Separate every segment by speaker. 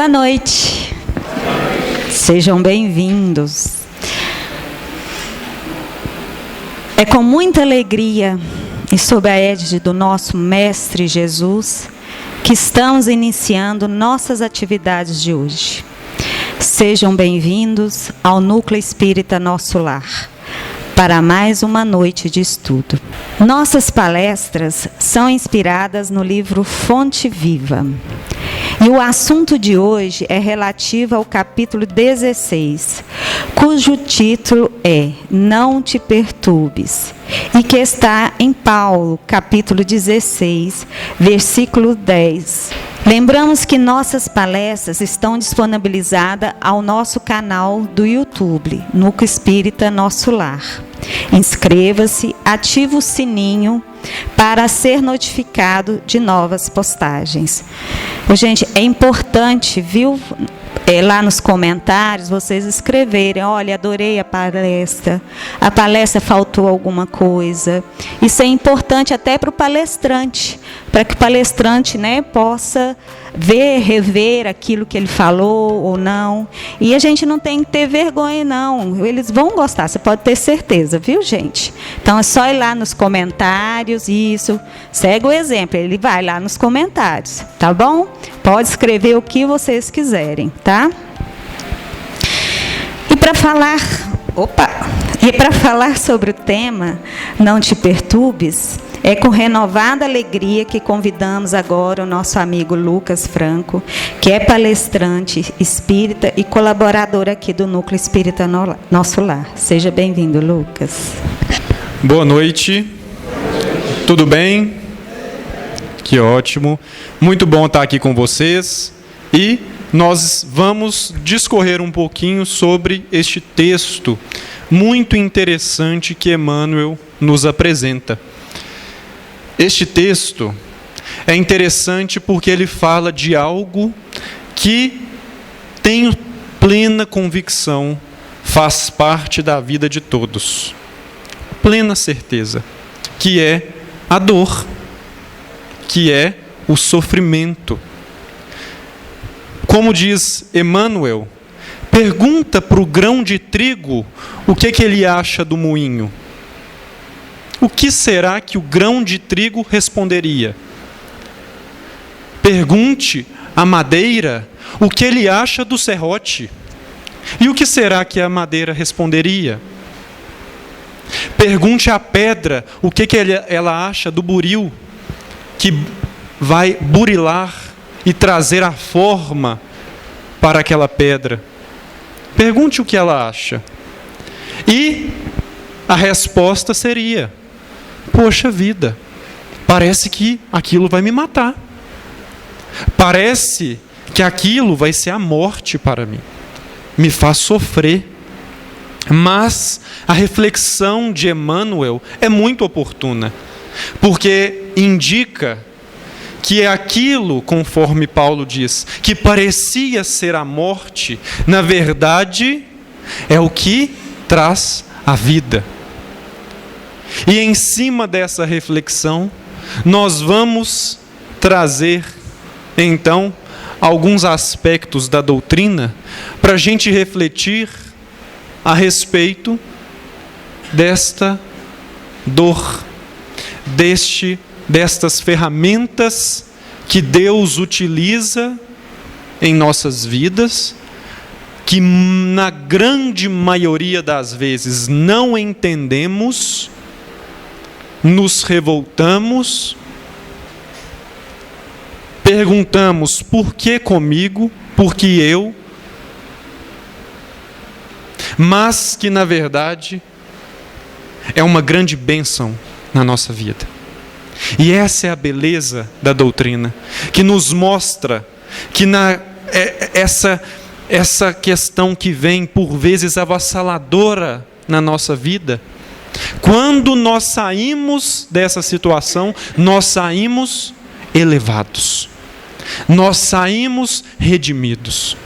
Speaker 1: Boa noite. Sejam bem-vindos. É com muita alegria e sob a égide do nosso Mestre Jesus que estamos iniciando nossas atividades de hoje. Sejam bem-vindos ao Núcleo Espírita Nosso Lar, para mais uma noite de estudo. Nossas palestras são inspiradas no livro Fonte Viva. E o assunto de hoje é relativo ao capítulo 16, cujo título é Não te perturbes, e que está em Paulo, capítulo 16, versículo 10. Lembramos que nossas palestras estão disponibilizadas ao nosso canal do YouTube, Núcleo Espírita Nosso Lar. Inscreva-se, ative o sininho para ser notificado de novas postagens. Gente, é importante, viu? Lá nos comentários, vocês escreverem, olha, adorei a palestra faltou alguma coisa. Isso é importante até para o palestrante, para que o palestrante, possa rever aquilo que ele falou ou não. E a gente não tem que ter vergonha, não. Eles vão gostar, você pode ter certeza, viu, gente? Então, é só ir lá nos comentários, isso. Segue o exemplo, ele vai lá nos comentários, tá bom? Pode escrever o que vocês quiserem, tá? E para falar sobre o tema Não te perturbes, é com renovada alegria que convidamos agora o nosso amigo Lucas Franco, que é palestrante espírita e colaborador aqui do Núcleo Espírita Nosso Lar. Seja bem-vindo, Lucas.
Speaker 2: Boa noite. Tudo bem? Que ótimo. Muito bom estar aqui com vocês. E nós vamos discorrer um pouquinho sobre este texto muito interessante que Emmanuel nos apresenta. Este texto é interessante porque ele fala de algo que tenho plena convicção faz parte da vida de todos. Plena certeza, que é a dor, que é o sofrimento. Como diz Emmanuel, pergunta para o grão de trigo o que ele acha do moinho. O que será que o grão de trigo responderia? Pergunte à madeira o que ele acha do serrote. E o que será que a madeira responderia? Pergunte à pedra o que ela acha do buril, que vai burilar e trazer a forma para aquela pedra. Pergunte o que ela acha. E a resposta seria: poxa vida, parece que aquilo vai me matar. Parece que aquilo vai ser a morte para mim. Me faz sofrer. Mas a reflexão de Emmanuel é muito oportuna, porque indica que é aquilo, conforme Paulo diz, que parecia ser a morte, na verdade, é o que traz a vida. E em cima dessa reflexão, nós vamos trazer, então, alguns aspectos da doutrina para a gente refletir a respeito desta dor, destas ferramentas que Deus utiliza em nossas vidas, que na grande maioria das vezes não entendemos, nos revoltamos, perguntamos por que comigo, por que eu, mas que na verdade é uma grande bênção na nossa vida. E essa é a beleza da doutrina, que nos mostra que essa questão que vem por vezes avassaladora na nossa vida, quando nós saímos dessa situação, nós saímos elevados, nós saímos redimidos,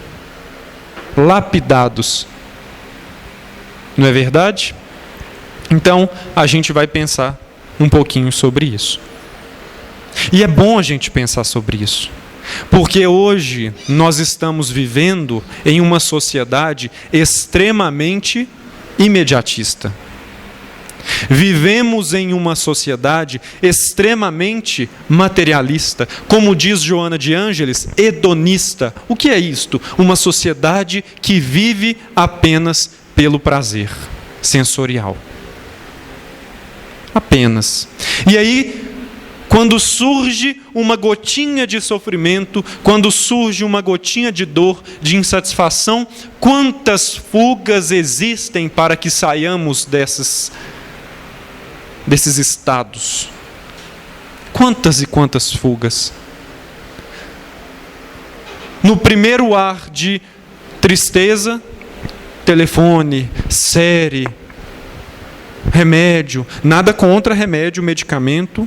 Speaker 2: lapidados. Não é verdade? Então, a gente vai pensar um pouquinho sobre isso. E é bom a gente pensar sobre isso. Porque hoje nós estamos vivendo em uma sociedade extremamente imediatista. Vivemos em uma sociedade extremamente materialista, como diz Joana de Ângeles, hedonista. O que é isto? Uma sociedade que vive apenas pelo prazer sensorial. Apenas. E aí, quando surge uma gotinha de sofrimento, quando surge uma gotinha de dor, de insatisfação, quantas fugas existem para que saiamos desses estados? Quantas e quantas fugas? No primeiro ar de tristeza, telefone, série, remédio. Nada contra remédio, medicamento,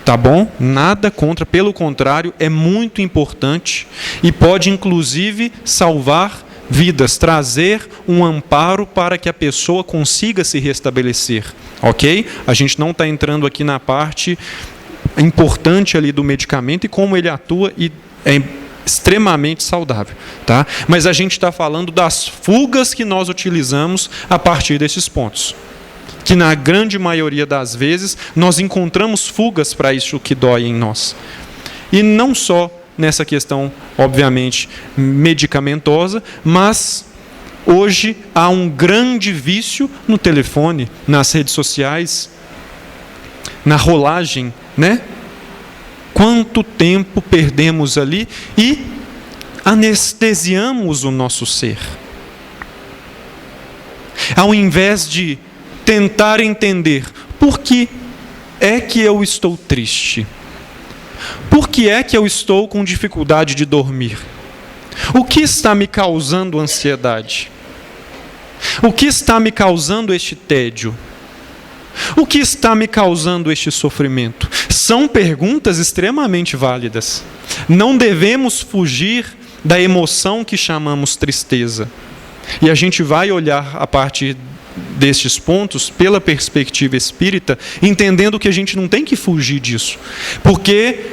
Speaker 2: tá bom? Nada contra, pelo contrário, é muito importante e pode inclusive salvar vidas, trazer um amparo para que a pessoa consiga se restabelecer, ok? A gente não está entrando aqui na parte importante ali do medicamento e como ele atua e é extremamente saudável, tá? Mas a gente está falando das fugas que nós utilizamos a partir desses pontos, que na grande maioria das vezes nós encontramos fugas para isso que dói em nós. E não só nessa questão, obviamente, medicamentosa, mas hoje há um grande vício no telefone, nas redes sociais, na rolagem, né? Quanto tempo perdemos ali e anestesiamos o nosso ser. Ao invés de tentar entender por que é que eu estou triste, por que é que eu estou com dificuldade de dormir, o que está me causando ansiedade, o que está me causando este tédio, o que está me causando este sofrimento? São perguntas extremamente válidas. Não devemos fugir da emoção que chamamos tristeza. E a gente vai olhar a partir destes pontos pela perspectiva espírita, entendendo que a gente não tem que fugir disso, porque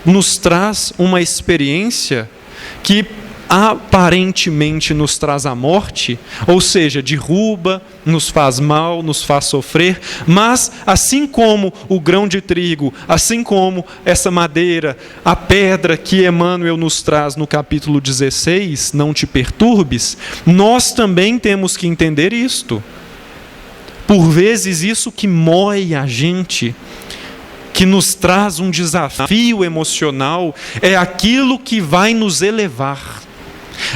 Speaker 2: nos traz uma experiência que aparentemente nos traz a morte, ou seja, derruba, nos faz mal, nos faz sofrer, mas assim como o grão de trigo, assim como essa madeira, a pedra que Emmanuel nos traz no capítulo 16, não te perturbes, nós também temos que entender isto. Por vezes isso que mói a gente, que nos traz um desafio emocional, é aquilo que vai nos elevar.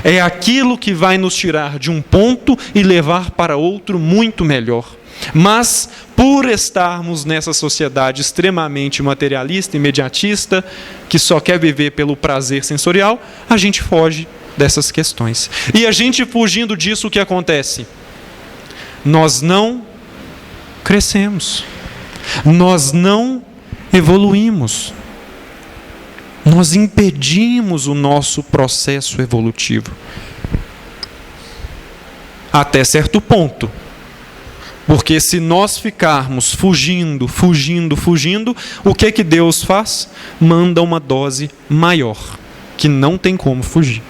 Speaker 2: É aquilo que vai nos tirar de um ponto e levar para outro muito melhor. Mas, por estarmos nessa sociedade extremamente materialista, imediatista, que só quer viver pelo prazer sensorial, a gente foge dessas questões. E a gente fugindo disso, o que acontece? Nós não crescemos. Nós não evoluímos. Nós impedimos o nosso processo evolutivo. Até certo ponto. Porque se nós ficarmos fugindo, o que Deus faz? Manda uma dose maior, que não tem como fugir.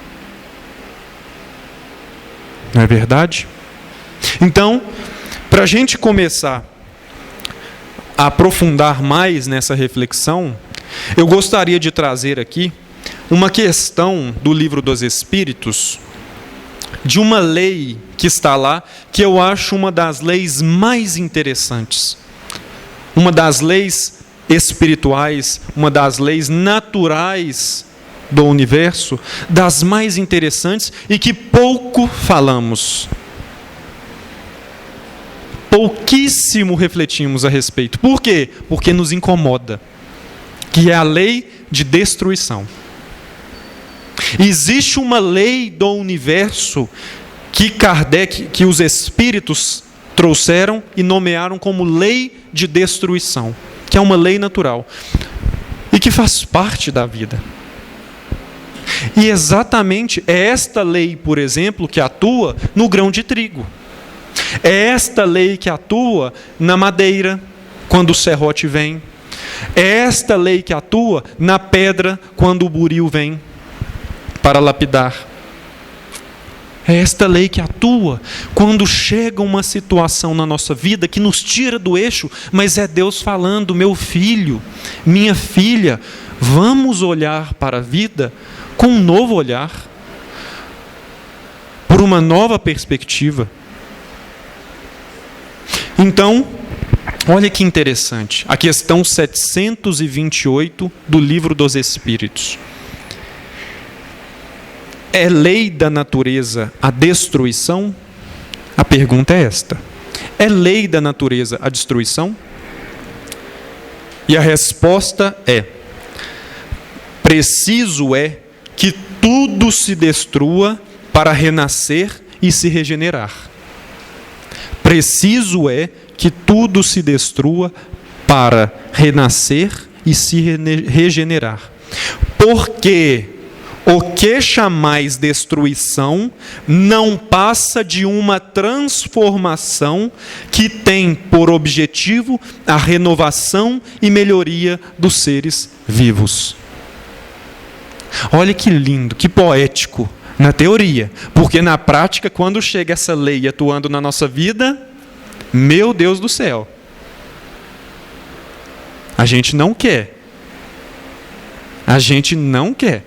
Speaker 2: Não é verdade? Então, para a gente começar a aprofundar mais nessa reflexão, eu gostaria de trazer aqui uma questão do Livro dos Espíritos, de uma lei que está lá, que eu acho uma das leis mais interessantes. Uma das leis espirituais, uma das leis naturais do universo, das mais interessantes e que pouco falamos. Pouquíssimo refletimos a respeito. Por quê? Porque nos incomoda. Que é a lei de destruição. Existe uma lei do universo que Kardec, que os espíritos trouxeram e nomearam como lei de destruição, que é uma lei natural e que faz parte da vida. E exatamente é esta lei, por exemplo, que atua no grão de trigo. É esta lei que atua na madeira, quando o serrote vem. É esta lei que atua na pedra quando o buril vem para lapidar. É esta lei que atua quando chega uma situação na nossa vida que nos tira do eixo, mas é Deus falando: meu filho, minha filha, vamos olhar para a vida com um novo olhar, por uma nova perspectiva. Então, olha que interessante, a questão 728 do Livro dos Espíritos. É lei da natureza a destruição? A pergunta é esta. É lei da natureza a destruição? E a resposta é: preciso é que tudo se destrua para renascer e se regenerar. Preciso é que tudo se destrua para renascer e se regenerar. Porque o que chamais destruição não passa de uma transformação que tem por objetivo a renovação e melhoria dos seres vivos. Olha que lindo, que poético na teoria, porque na prática, quando chega essa lei atuando na nossa vida, meu Deus do céu, a gente não quer. A gente não quer.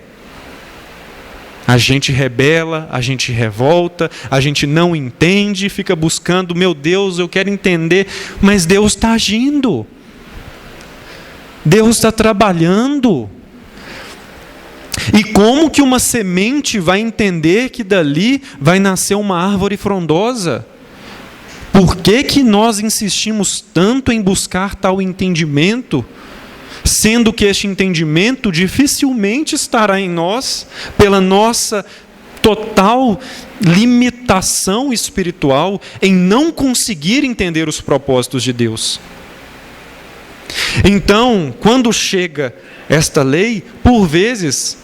Speaker 2: A gente rebela, a gente revolta, a gente não entende, fica buscando: meu Deus, eu quero entender, mas Deus está agindo. Deus está trabalhando. E como que uma semente vai entender que dali vai nascer uma árvore frondosa? Por que que nós insistimos tanto em buscar tal entendimento, sendo que este entendimento dificilmente estará em nós, pela nossa total limitação espiritual em não conseguir entender os propósitos de Deus? Então, quando chega esta lei, por vezes,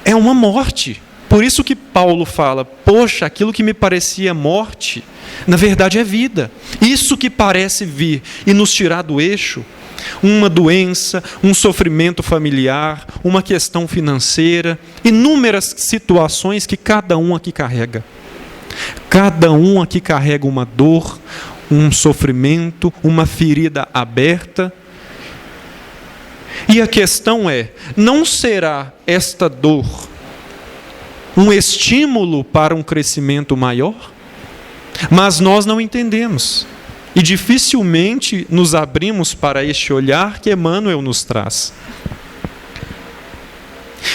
Speaker 2: é uma morte. Por isso que Paulo fala: poxa, aquilo que me parecia morte, na verdade é vida. Isso que parece vir e nos tirar do eixo, uma doença, um sofrimento familiar, uma questão financeira, inúmeras situações que cada um aqui carrega. Cada um aqui carrega uma dor, um sofrimento, uma ferida aberta. E a questão é: não será esta dor um estímulo para um crescimento maior? Mas nós não entendemos. E dificilmente nos abrimos para este olhar que Emmanuel nos traz.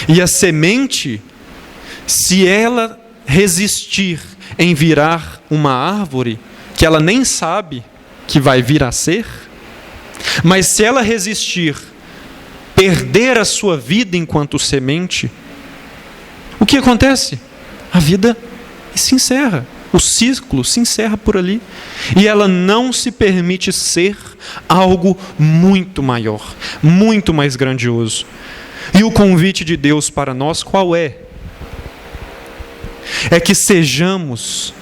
Speaker 2: E a semente, se ela resistir em virar uma árvore, que ela nem sabe que vai vir a ser, mas se ela resistir, perder a sua vida enquanto semente, o que acontece? A vida se encerra. O ciclo se encerra por ali. E ela não se permite ser algo muito maior, muito mais grandioso. E o convite de Deus para nós qual é? É que sejamos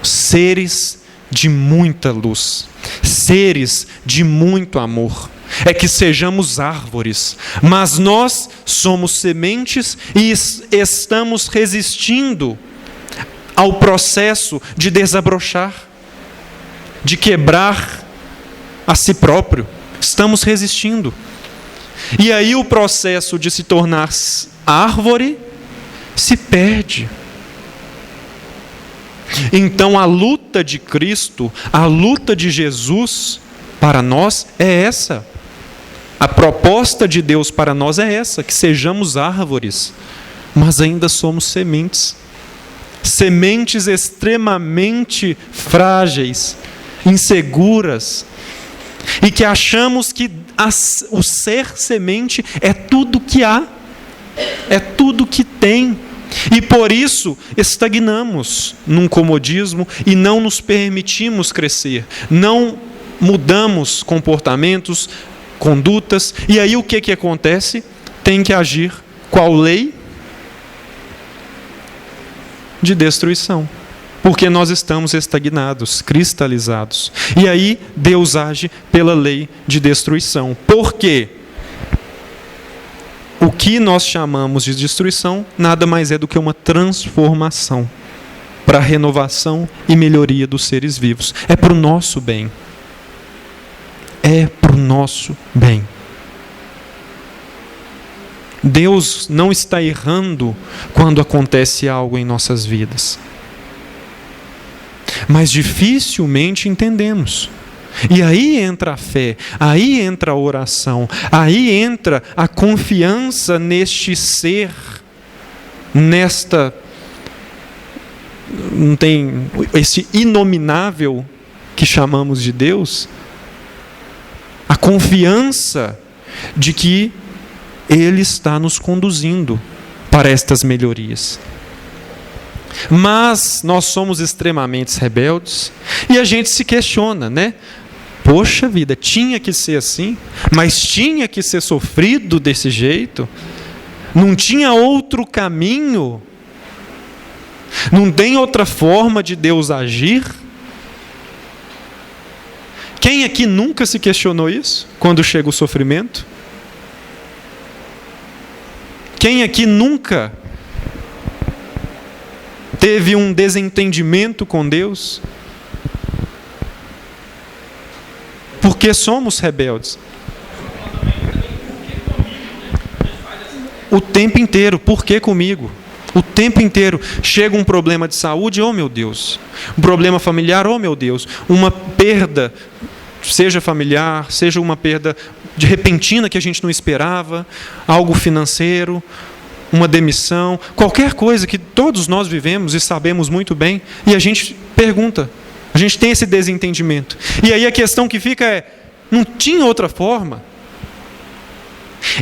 Speaker 2: seres de muita luz, seres de muito amor. É que sejamos árvores, mas nós somos sementes e estamos resistindo ao processo de desabrochar, de quebrar a si próprio. Estamos resistindo. E aí o processo de se tornar árvore se perde. Então a luta de Cristo, a luta de Jesus para nós é essa. A proposta de Deus para nós é essa, que sejamos árvores, mas ainda somos sementes. Sementes extremamente frágeis, inseguras, e que achamos que o ser semente é tudo que há, é tudo que tem, e por isso estagnamos num comodismo e não nos permitimos crescer, não mudamos comportamentos, condutas, e aí o que acontece? Tem que agir qual lei? De destruição. porque nós estamos estagnados, cristalizados. E aí Deus age pela lei de destruição. Por quê? O que nós chamamos de destruição nada mais é do que uma transformação para a renovação e melhoria dos seres vivos. É para o nosso bem. É para o nosso bem. Deus não está errando quando acontece algo em nossas vidas. Mas dificilmente entendemos. E aí entra a fé, aí entra a oração, aí entra a confiança neste ser, não tem esse inominável que chamamos de Deus, a confiança de que Ele está nos conduzindo para estas melhorias. Mas nós somos extremamente rebeldes e a gente se questiona, né? Poxa vida, tinha que ser assim, mas tinha que ser sofrido desse jeito? Não tinha outro caminho? Não tem outra forma de Deus agir? Quem aqui nunca se questionou isso quando chega o sofrimento? Quem aqui nunca teve um desentendimento com Deus? Porque somos rebeldes. O tempo inteiro, por que comigo? O tempo inteiro. Chega um problema de saúde, oh meu Deus. Um problema familiar, oh meu Deus. Uma perda, seja familiar, seja uma perda de repentina que a gente não esperava, algo financeiro, uma demissão, qualquer coisa que todos nós vivemos e sabemos muito bem, e a gente pergunta, a gente tem esse desentendimento. E aí a questão que fica é, não tinha outra forma?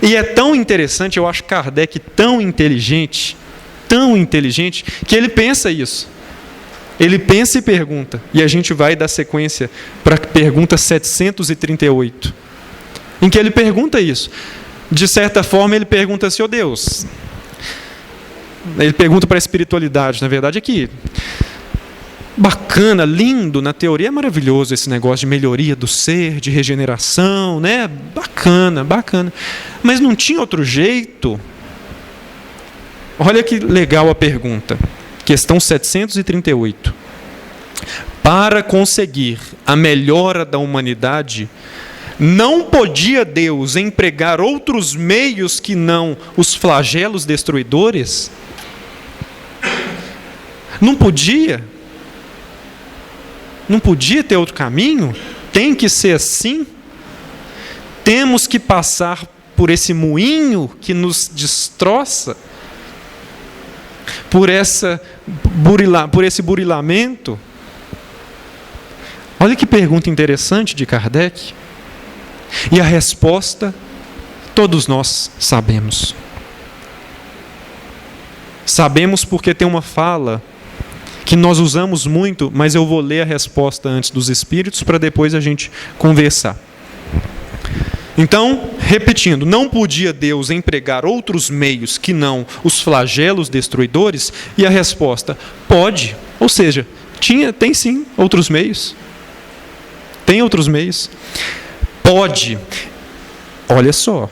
Speaker 2: E é tão interessante, eu acho Kardec tão inteligente, que ele pensa isso. Ele pensa e pergunta. E a gente vai dar sequência para a pergunta 738, em que ele pergunta isso. De certa forma, ele pergunta assim, Deus... Ele pergunta para a espiritualidade, na verdade, aqui. Bacana, lindo, na teoria é maravilhoso esse negócio de melhoria do ser, de regeneração, né? Bacana. Mas não tinha outro jeito? Olha que legal a pergunta. Questão 738. Para conseguir a melhora da humanidade, não podia Deus empregar outros meios que não os flagelos destruidores? Não podia? Não podia ter outro caminho? Tem que ser assim? Temos que passar por esse moinho que nos destroça? Por esse burilamento? Olha que pergunta interessante de Kardec. E a resposta, todos nós sabemos. Sabemos porque tem uma fala que nós usamos muito, mas eu vou ler a resposta antes dos espíritos para depois a gente conversar. Então, repetindo, não podia Deus empregar outros meios que não os flagelos destruidores? E a resposta, pode. Ou seja, tem sim outros meios. Tem outros meios. Pode. Olha só.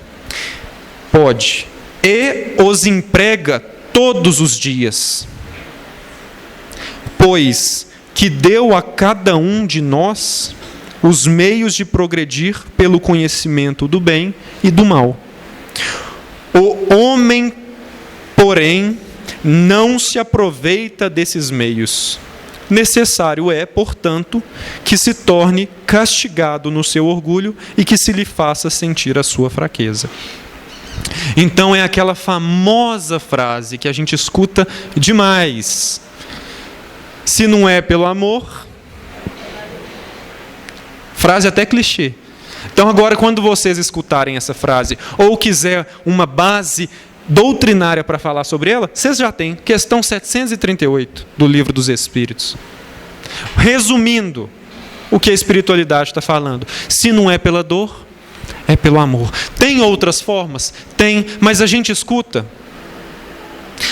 Speaker 2: Pode. E os emprega todos os dias. Pois que deu a cada um de nós os meios de progredir pelo conhecimento do bem e do mal. O homem, porém, não se aproveita desses meios. Necessário é, portanto, que se torne castigado no seu orgulho e que se lhe faça sentir a sua fraqueza. Então é aquela famosa frase que a gente escuta demais. Se não é pelo amor... Frase até clichê. Então agora, quando vocês escutarem essa frase, ou quiser uma base doutrinária para falar sobre ela, vocês já têm. Questão 738 do Livro dos Espíritos. Resumindo o que a espiritualidade está falando. Se não é pela dor, é pelo amor. Tem outras formas? Tem, mas a gente escuta.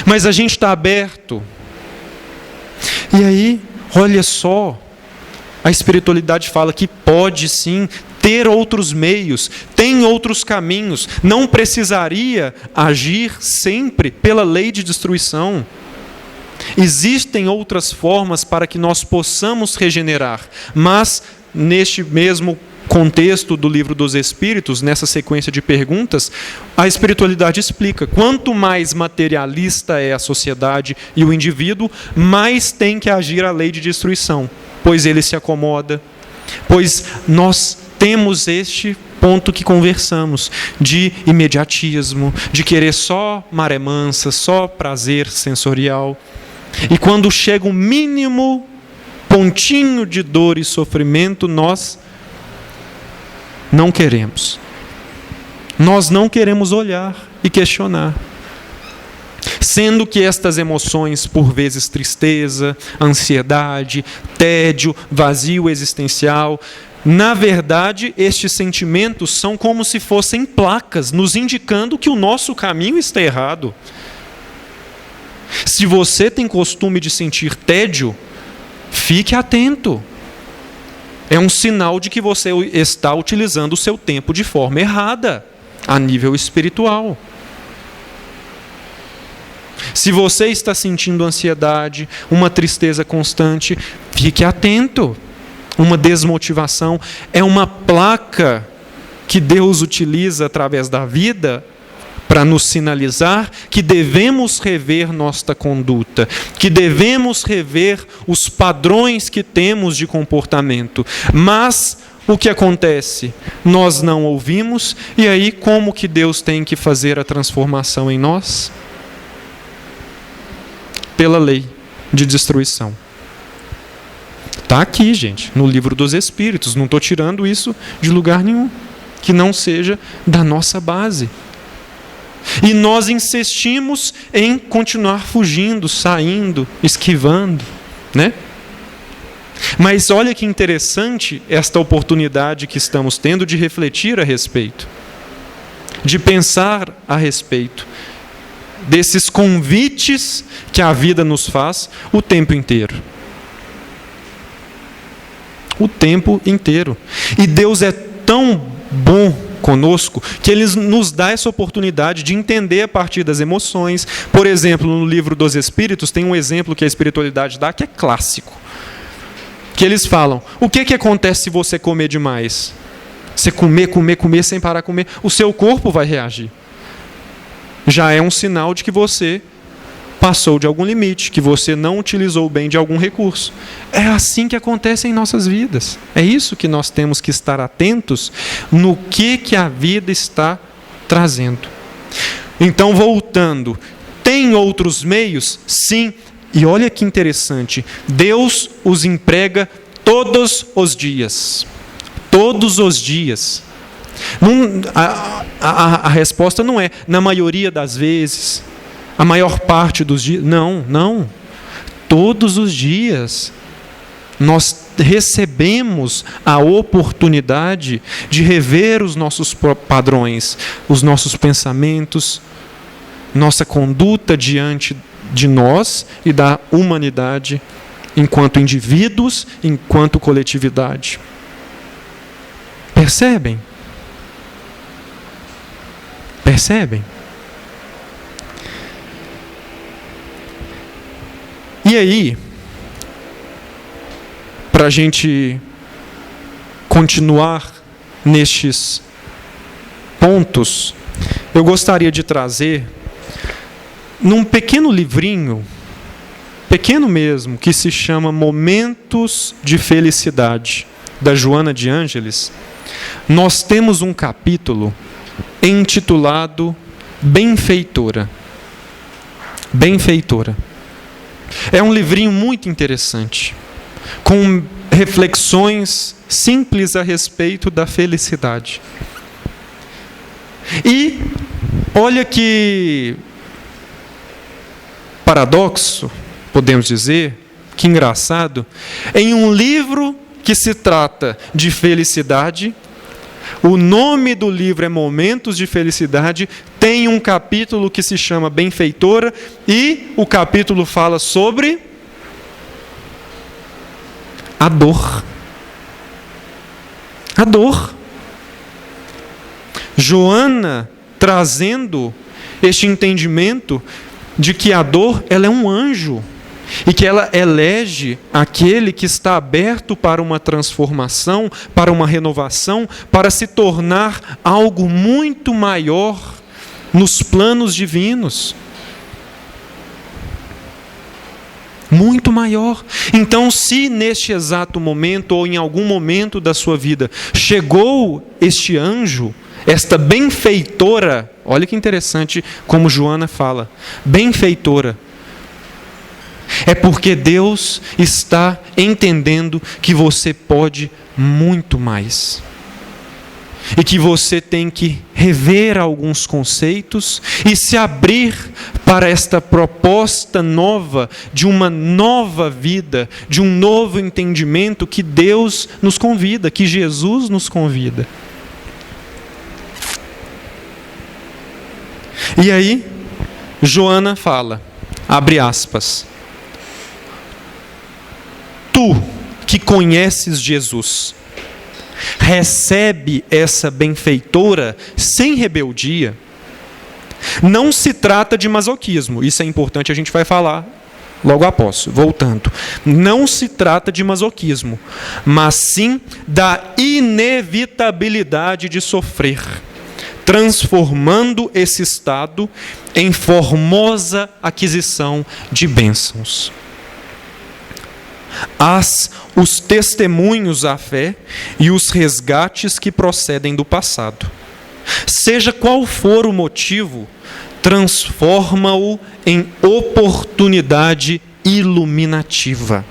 Speaker 2: Mas a gente está aberto. E aí, Olha só, a espiritualidade fala que pode sim ter outros meios, tem outros caminhos, não precisaria agir sempre pela lei de destruição. Existem outras formas para que nós possamos regenerar, mas neste mesmo contexto do Livro dos Espíritos, nessa sequência de perguntas, a espiritualidade explica: quanto mais materialista é a sociedade e o indivíduo, mais tem que agir a lei de destruição, pois ele se acomoda, pois nós temos este ponto que conversamos, de imediatismo, de querer só maré mansa, só prazer sensorial. E quando chega um mínimo pontinho de dor e sofrimento, nós não queremos. Nós não queremos olhar e questionar. Sendo que estas emoções, por vezes tristeza, ansiedade, tédio, vazio existencial, na verdade, estes sentimentos são como se fossem placas, nos indicando que o nosso caminho está errado. Se você tem costume de sentir tédio, fique atento. É um sinal de que você está utilizando o seu tempo de forma errada, a nível espiritual. Se você está sentindo ansiedade, uma tristeza constante, fique atento. Uma desmotivação é uma placa que Deus utiliza através da vida para nos sinalizar que devemos rever nossa conduta, que devemos rever os padrões que temos de comportamento. Mas o que acontece? Nós não ouvimos, e aí como que Deus tem que fazer a transformação em nós? Pela lei de destruição. Está aqui, gente, no Livro dos Espíritos. Não estou tirando isso de lugar nenhum, que não seja da nossa base. E nós insistimos em continuar fugindo, saindo, esquivando, né? Mas olha que interessante esta oportunidade que estamos tendo de refletir a respeito, de pensar a respeito desses convites que a vida nos faz o tempo inteiro. O tempo inteiro. E Deus é tão bom conosco que Ele nos dá essa oportunidade de entender a partir das emoções. Por exemplo, no Livro dos Espíritos tem um exemplo que a espiritualidade dá que é clássico. Que eles falam: o que acontece se você comer demais? Você comer sem parar de comer, o seu corpo vai reagir. Já é um sinal de que você passou de algum limite, que você não utilizou bem de algum recurso. É assim que acontece em nossas vidas. É isso que nós temos que estar atentos no que a vida está trazendo. Então, voltando, tem outros meios? Sim. E olha que interessante, Deus os emprega todos os dias. Todos os dias. A resposta não é na maioria das vezes, a maior parte dos dias. Não. Todos os dias nós recebemos a oportunidade de rever os nossos padrões, os nossos pensamentos, nossa conduta diante de nós e da humanidade, enquanto indivíduos, enquanto coletividade. Percebem? Percebem? E aí, para a gente continuar nestes pontos, eu gostaria de trazer, num pequeno livrinho, pequeno mesmo, que se chama Momentos de Felicidade, da Joana de Ângeles, nós temos um capítulo intitulado Benfeitora. Benfeitora. É um livrinho muito interessante, com reflexões simples a respeito da felicidade. E olha que paradoxo, podemos dizer, que engraçado, em um livro que se trata de felicidade, o nome do livro é Momentos de Felicidade, tem um capítulo que se chama Benfeitora, e o capítulo fala sobre A dor. A dor. Joana trazendo este entendimento de que a dor, ela é um anjo e que ela elege aquele que está aberto para uma transformação, para uma renovação, para se tornar algo muito maior nos planos divinos. Muito maior. Então, se neste exato momento ou em algum momento da sua vida chegou este anjo, esta benfeitora, olha que interessante como Joana fala, benfeitora, é porque Deus está entendendo que você pode muito mais. E que você tem que rever alguns conceitos e se abrir para esta proposta nova, de uma nova vida, de um novo entendimento que Deus nos convida, que Jesus nos convida. E aí, Joana fala, abre aspas, tu que conheces Jesus, recebe essa benfeitora sem rebeldia. Não se trata de masoquismo, isso é importante, a gente vai falar logo após, voltando. Não se trata de masoquismo, mas sim da inevitabilidade de sofrer, transformando esse estado em formosa aquisição de bênçãos. Os testemunhos à fé e os resgates que procedem do passado. Seja qual for o motivo, transforma-o em oportunidade iluminativa,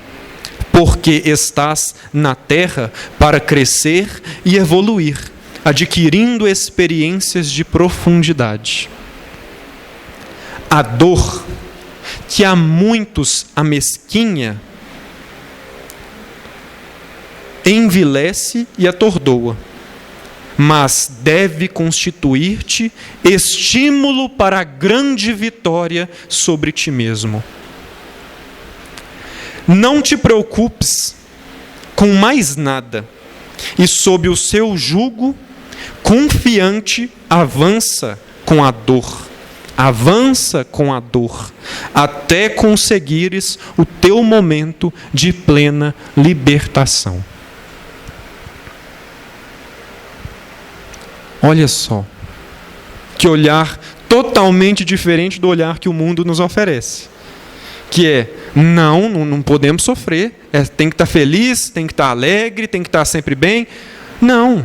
Speaker 2: porque estás na terra para crescer e evoluir, adquirindo experiências de profundidade. A dor, que a muitos amesquinha, envilece e atordoa, mas deve constituir-te estímulo para a grande vitória sobre ti mesmo. Não te preocupes com mais nada, e sob o seu jugo, confiante, avança com a dor. Avança com a dor, até conseguires o teu momento de plena libertação. Olha só, que olhar totalmente diferente do olhar que o mundo nos oferece. Que é, não podemos sofrer, tem que estar feliz, tem que estar alegre, tem que estar sempre bem. Não.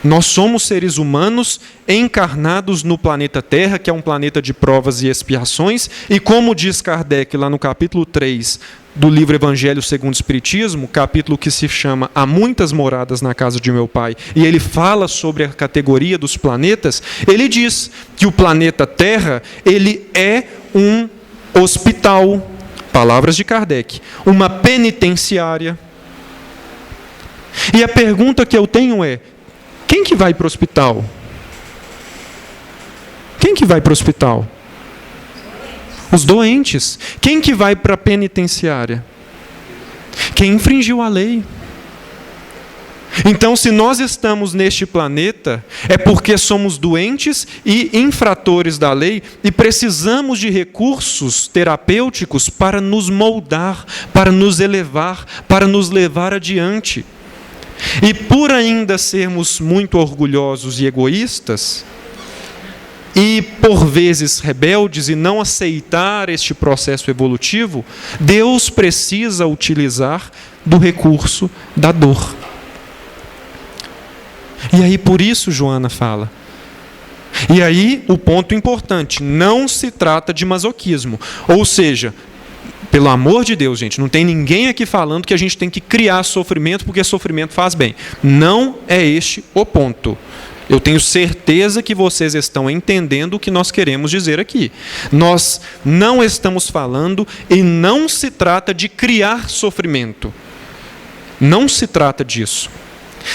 Speaker 2: Nós somos seres humanos encarnados no planeta Terra, que é um planeta de provas e expiações, e como diz Kardec lá no capítulo 3 do livro Evangelho segundo o Espiritismo, capítulo que se chama Há Muitas Moradas na Casa de Meu Pai, e ele fala sobre a categoria dos planetas, ele diz que o planeta Terra, ele é um hospital, palavras de Kardec, uma penitenciária. E a pergunta que eu tenho é, quem que vai para o hospital? Quem que vai para o hospital? Os doentes. Quem que vai para a penitenciária? Quem infringiu a lei. Então, se nós estamos neste planeta, é porque somos doentes e infratores da lei e precisamos de recursos terapêuticos para nos moldar, para nos elevar, para nos levar adiante. E por ainda sermos muito orgulhosos e egoístas, e por vezes rebeldes e não aceitar este processo evolutivo, Deus precisa utilizar do recurso da dor. E aí por isso Joana fala. E aí o ponto importante, não se trata de masoquismo. Ou seja, pelo amor de Deus, gente, não tem ninguém aqui falando que a gente tem que criar sofrimento porque sofrimento faz bem. Não é este o ponto. Eu tenho certeza que vocês estão entendendo o que nós queremos dizer aqui. Nós não estamos falando e não se trata de criar sofrimento. Não se trata disso.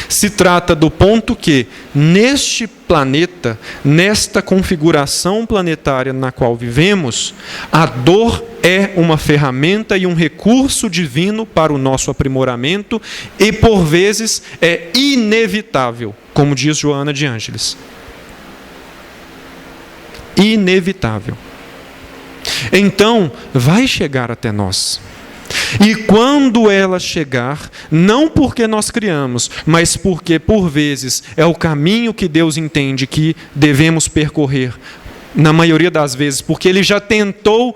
Speaker 2: Se trata do ponto que, neste planeta, nesta configuração planetária na qual vivemos, a dor é uma ferramenta e um recurso divino para o nosso aprimoramento e, por vezes, é inevitável, como diz Joana de Ângeles. Inevitável. Então, vai chegar até nós. E quando ela chegar, não porque nós criamos, mas porque, por vezes, é o caminho que Deus entende que devemos percorrer, na maioria das vezes, porque Ele já tentou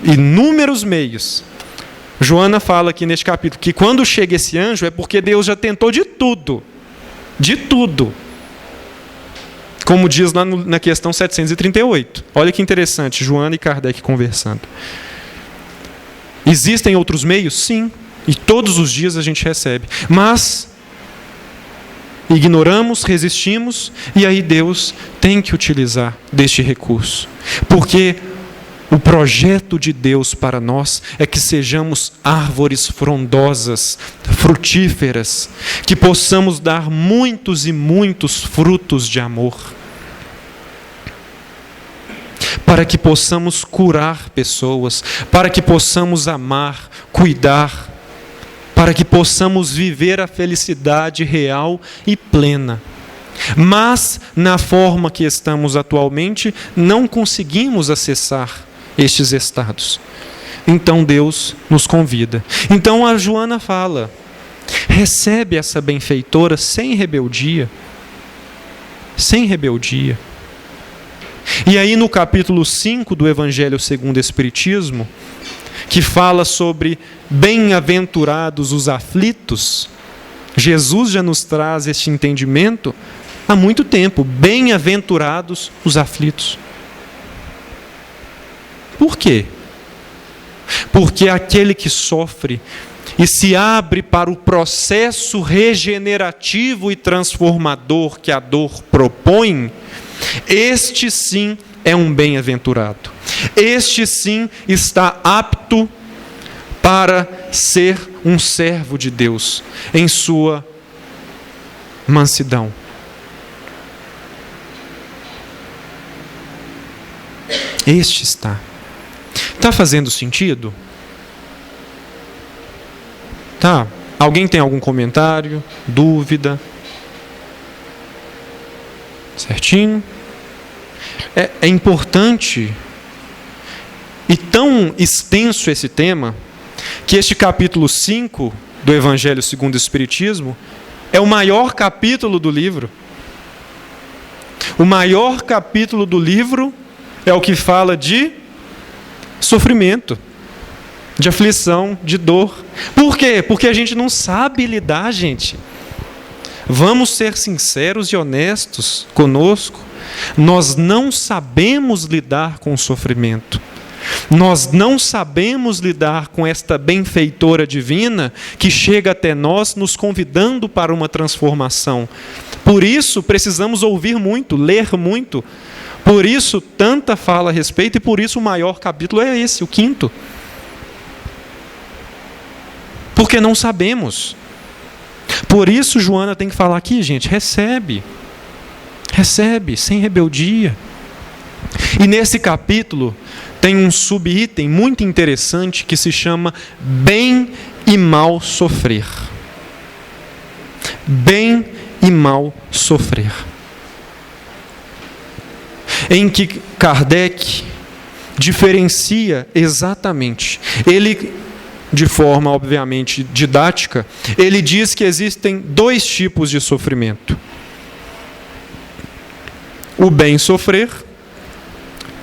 Speaker 2: inúmeros meios. Joana fala aqui neste capítulo que quando chega esse anjo é porque Deus já tentou de tudo. De tudo. Como diz lá na questão 738. Olha que interessante, Joana e Kardec conversando. Existem outros meios? Sim. E todos os dias a gente recebe. Mas ignoramos, resistimos, e aí Deus tem que utilizar deste recurso. Porque o projeto de Deus para nós é que sejamos árvores frondosas, frutíferas, que possamos dar muitos e muitos frutos de amor. Para que possamos curar pessoas, para que possamos amar, cuidar, para que possamos viver a felicidade real e plena. Mas, na forma que estamos atualmente, não conseguimos acessar estes estados. Então Deus nos convida. Então a Joana fala, recebe essa benfeitora sem rebeldia. Sem rebeldia. E aí no capítulo 5 do Evangelho segundo o Espiritismo, que fala sobre bem-aventurados os aflitos, Jesus já nos traz este entendimento há muito tempo. Bem-aventurados os aflitos. Por quê? Porque aquele que sofre e se abre para o processo regenerativo e transformador que a dor propõe, este sim é um bem-aventurado. Este sim está apto para ser um servo de Deus em sua mansidão. Este está. Está fazendo sentido? Tá. Alguém tem algum comentário? Dúvida? Certinho? É importante e tão extenso esse tema que este capítulo 5 do Evangelho segundo o Espiritismo é o maior capítulo do livro. O maior capítulo do livro é o que fala de sofrimento, de aflição, de dor. Por quê? Porque a gente não sabe lidar, gente. Vamos ser sinceros e honestos conosco. Nós não sabemos lidar com o sofrimento. Nós não sabemos lidar com esta benfeitora divina que chega até nós nos convidando para uma transformação. Por isso, precisamos ouvir muito, ler muito. Por isso, tanta fala a respeito e por isso o maior capítulo é esse, o 5º. Porque não sabemos. Por isso, Joana tem que falar aqui, gente, recebe. Recebe, sem rebeldia. E nesse capítulo tem um subitem muito interessante que se chama bem e mal sofrer. Bem e mal sofrer. Em que Kardec diferencia exatamente. Ele, de forma obviamente didática, ele diz que existem 2 tipos de sofrimento. O bem sofrer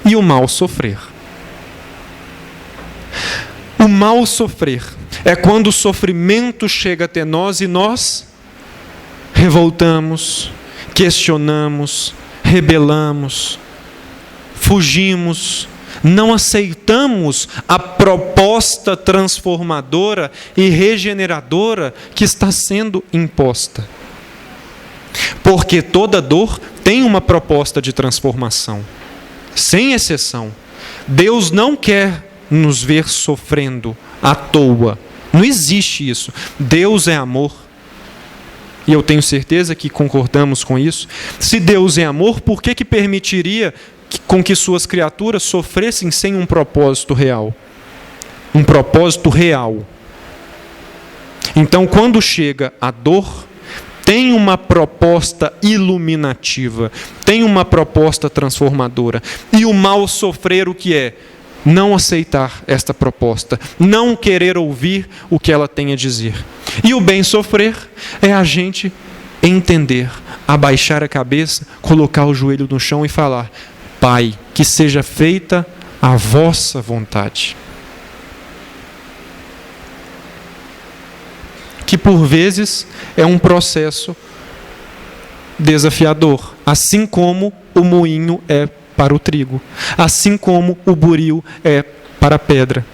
Speaker 2: e o mal sofrer. O mal sofrer é quando o sofrimento chega até nós e nós revoltamos, questionamos, rebelamos, fugimos, não aceitamos a proposta transformadora e regeneradora que está sendo imposta. Porque toda dor tem uma proposta de transformação, sem exceção. Deus não quer nos ver sofrendo à toa. Não existe isso. Deus é amor. e eu tenho certeza que concordamos com isso, se Deus é amor, por que permitiria com que suas criaturas sofressem sem um propósito real? Um propósito real. Então, quando chega a dor, tem uma proposta iluminativa, tem uma proposta transformadora. E o mal sofrer o que é? Não aceitar esta proposta, não querer ouvir o que ela tem a dizer. E o bem sofrer é a gente entender, abaixar a cabeça, colocar o joelho no chão e falar: Pai, que seja feita a vossa vontade. Que por vezes é um processo desafiador, assim como o moinho é para o trigo, assim como o buril é para a pedra.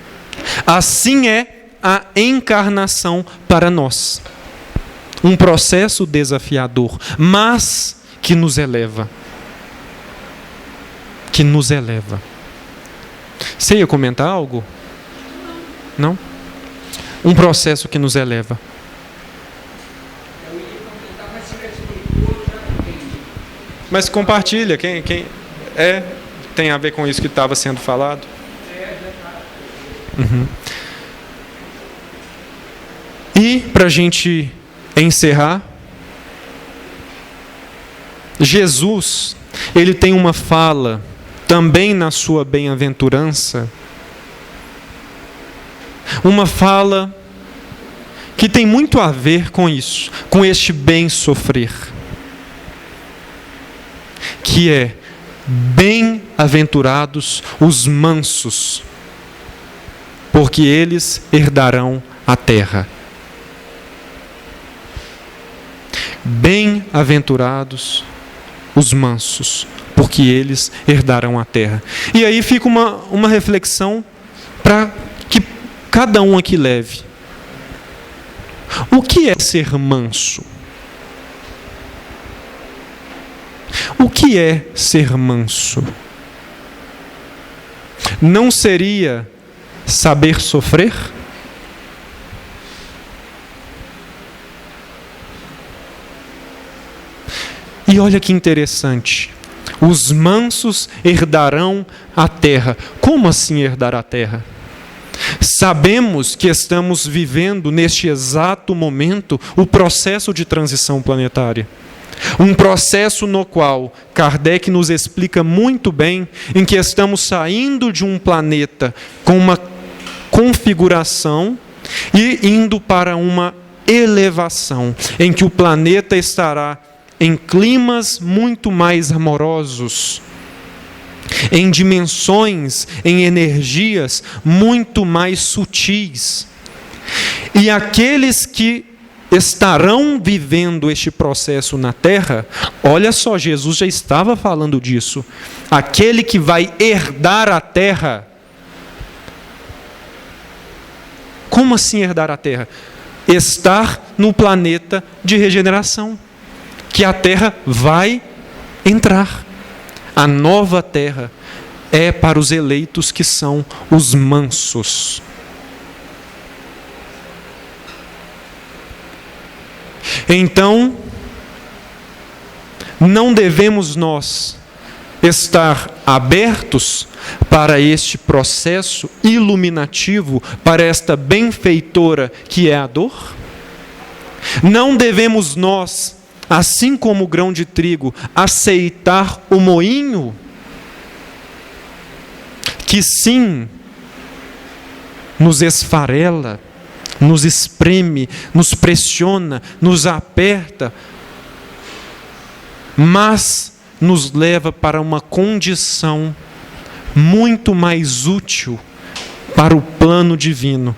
Speaker 2: Assim é a encarnação para nós. Um processo desafiador, mas que nos eleva. Que nos eleva. Você ia comentar algo? Não? Um processo que nos eleva. Mas compartilha, quem tem a ver com isso que estava sendo falado? Uhum. E, para a gente encerrar, Jesus, ele tem uma fala, também na sua bem-aventurança, uma fala que tem muito a ver com isso, com este bem sofrer. Que é: bem-aventurados os mansos, porque eles herdarão a terra. Bem-aventurados os mansos, porque eles herdarão a terra. E aí fica uma reflexão para que cada um aqui leve. O que é ser manso? O que é ser manso? Não seria saber sofrer? E olha que interessante. Os mansos herdarão a terra. Como assim herdar a terra? Sabemos que estamos vivendo neste exato momento o processo de transição planetária. Um processo no qual Kardec nos explica muito bem, em que estamos saindo de um planeta com uma configuração e indo para uma elevação, em que o planeta estará em climas muito mais amorosos, em dimensões, em energias muito mais sutis. E aqueles que estarão vivendo este processo na terra, olha só, Jesus já estava falando disso. Aquele que vai herdar a terra. Como assim herdar a terra? Estar no planeta de regeneração, que a terra vai entrar. A nova terra é para os eleitos que são os mansos. Então, não devemos nós estar abertos para este processo iluminativo, para esta benfeitora que é a dor? Não devemos nós, assim como o grão de trigo, aceitar o moinho, que sim, nos esfarela, nos espreme, nos pressiona, nos aperta, mas nos leva para uma condição muito mais útil para o plano divino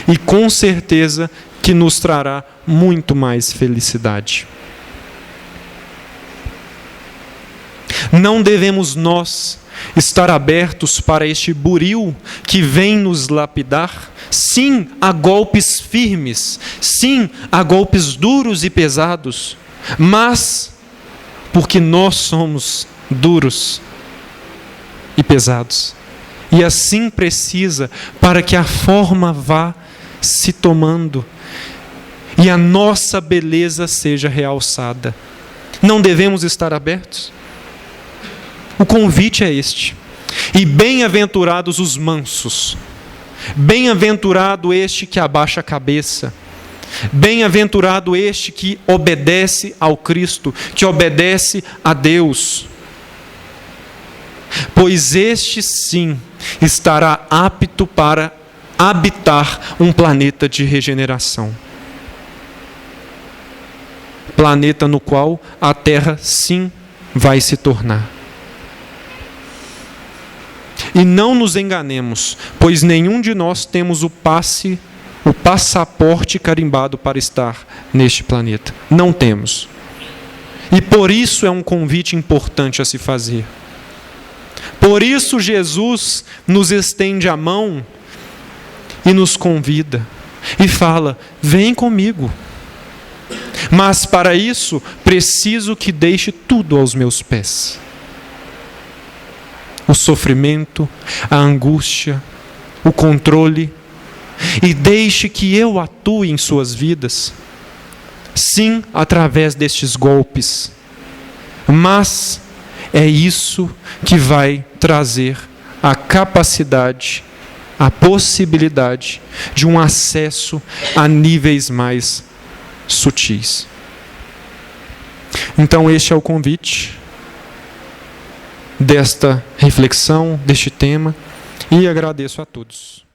Speaker 2: e com certeza que nos trará muito mais felicidade. Não devemos nós estar abertos para este buril que vem nos lapidar, sim, a golpes firmes, sim, a golpes duros e pesados, mas porque nós somos duros e pesados. E assim precisa para que a forma vá se tomando. e a nossa beleza seja realçada. Não devemos estar abertos? O convite é este. E bem-aventurados os mansos, bem-aventurado este que abaixa a cabeça, bem-aventurado este que obedece ao Cristo, que obedece a Deus, pois este sim estará apto para habitar um planeta de regeneração. Planeta no qual a Terra sim vai se tornar. E não nos enganemos, pois nenhum de nós temos o passaporte carimbado para estar neste planeta. Não temos. E por isso é um convite importante a se fazer. Por isso Jesus nos estende a mão e nos convida e fala: vem comigo. Mas para isso preciso que deixe tudo aos meus pés. O sofrimento, a angústia, o controle, e deixe que eu atue em suas vidas, sim, através destes golpes, mas é isso que vai trazer a capacidade, a possibilidade de um acesso a níveis mais sutis. Então este é o convite desta reflexão, deste tema, e agradeço a todos.